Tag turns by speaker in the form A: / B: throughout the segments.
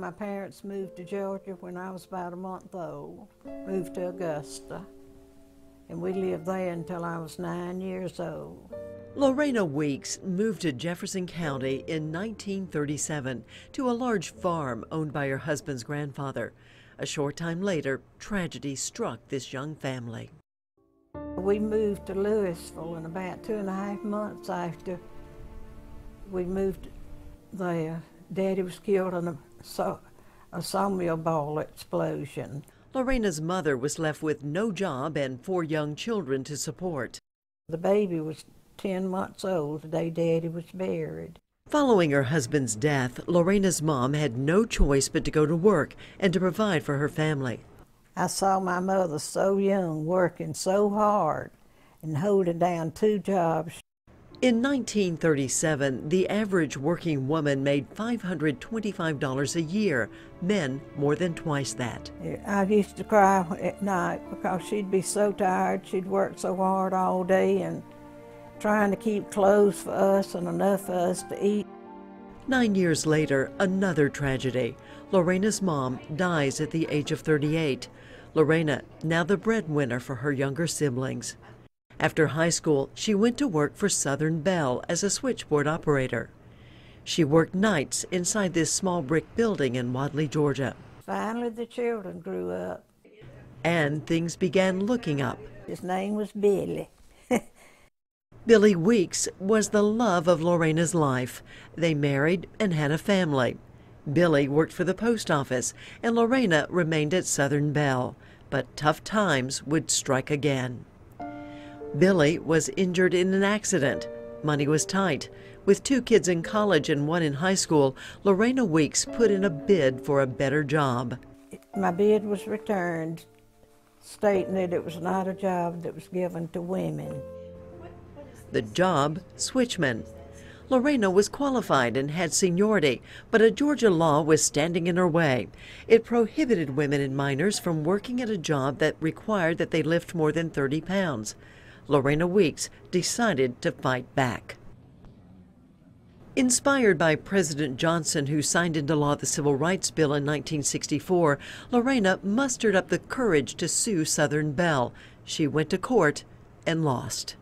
A: My parents moved to Georgia when I was about a month old, moved to Augusta, and we lived there until I was 9 years old.
B: Lorena Weeks moved to Jefferson County in 1937 to a large farm owned by her husband's grandfather. A short time later, tragedy struck this young family.
A: We moved to Louisville, and about 2.5 months after we moved there, Daddy was killed in a sawmill ball explosion.
B: Lorena's mother was left with no job and 4 young children to support.
A: The baby was 10 months old the day Daddy was buried.
B: Following her husband's death, Lorena's mom had no choice but to go to work and to provide for her family.
A: I saw my mother so young, working so hard and holding down 2 jobs.
B: In 1937, the average working woman made $525 a year, men more than twice that.
A: I used to cry at night because she'd be so tired. She'd work so hard all day and trying to keep clothes for us and enough for us to eat.
B: 9 years later, another tragedy. Lorena's mom dies at the age of 38. Lorena, now the breadwinner for her younger siblings. After high school, she went to work for Southern Bell as a switchboard operator. She worked nights inside this small brick building in Wadley, Georgia.
A: Finally, the children grew up.
B: And things began looking up.
A: His name was Billy.
B: Billy Weeks was the love of Lorena's life. They married and had a family. Billy worked for the post office, and Lorena remained at Southern Bell. But tough times would strike again. Billy was injured in an accident. Money was tight. With 2 kids in college and 1 in high school, Lorena Weeks put in a bid for a better job.
A: My bid was returned, stating that it was not a job that was given to women.
B: The job, switchman. Lorena was qualified and had seniority, but a Georgia law was standing in her way. It prohibited women and minors from working at a job that required that they lift more than 30 pounds. Lorena Weeks decided to fight back. Inspired by President Johnson, who signed into law the Civil Rights Bill in 1964, Lorena mustered up the courage to sue Southern Bell. She went to court and lost.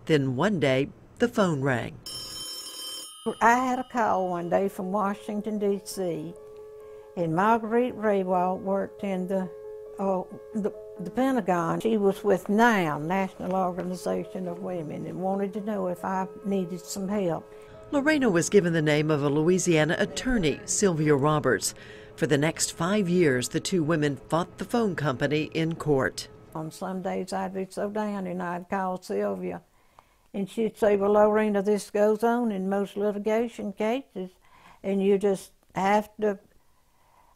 B: Then one day, the phone rang.
A: I had a call one day from Washington, D.C., and Marguerite Raywald worked in the Pentagon. She was with NOW, National Organization of Women, and wanted to know if I needed some help.
B: Lorena was given the name of a Louisiana attorney, Sylvia Roberts. For the next 5 years, the 2 women fought the phone company in court.
A: On some days I'd be so down and I'd call Sylvia, and she'd say, well, Lorena, this goes on in most litigation cases, and you just have to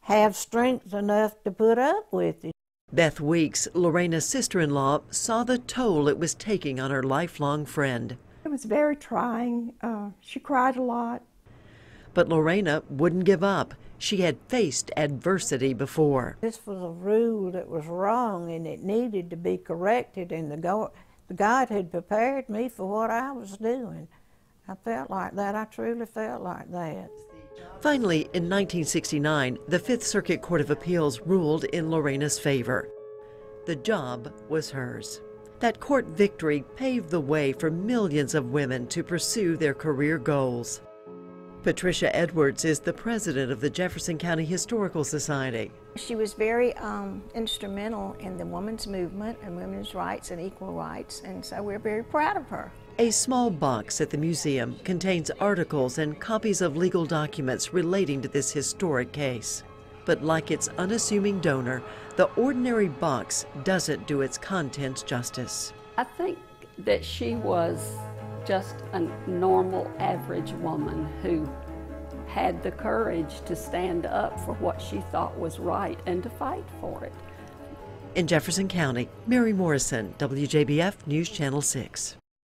A: have strength enough to put up with it.
B: Beth Weeks, Lorena's sister-in-law, saw the toll it was taking on her lifelong friend.
C: It was very trying. She cried a lot.
B: But Lorena wouldn't give up. She had faced adversity before.
A: This was a rule that was wrong, and it needed to be corrected, and God had prepared me for what I was doing. I felt like that. I truly felt like that.
B: Finally, in 1969, the Fifth Circuit Court of Appeals ruled in Lorena's favor. The job was hers. That court victory paved the way for millions of women to pursue their career goals. Patricia Edwards is the president of the Jefferson County Historical Society.
D: She was very instrumental in the women's movement and women's rights and equal rights, and so we're very proud of her.
B: A small box at the museum contains articles and copies of legal documents relating to this historic case. But like its unassuming donor, the ordinary box doesn't do its contents justice.
E: I think that she was just a normal, average woman who had the courage to stand up for what she thought was right and to fight for it.
B: In Jefferson County, Mary Morrison, WJBF News Channel 6.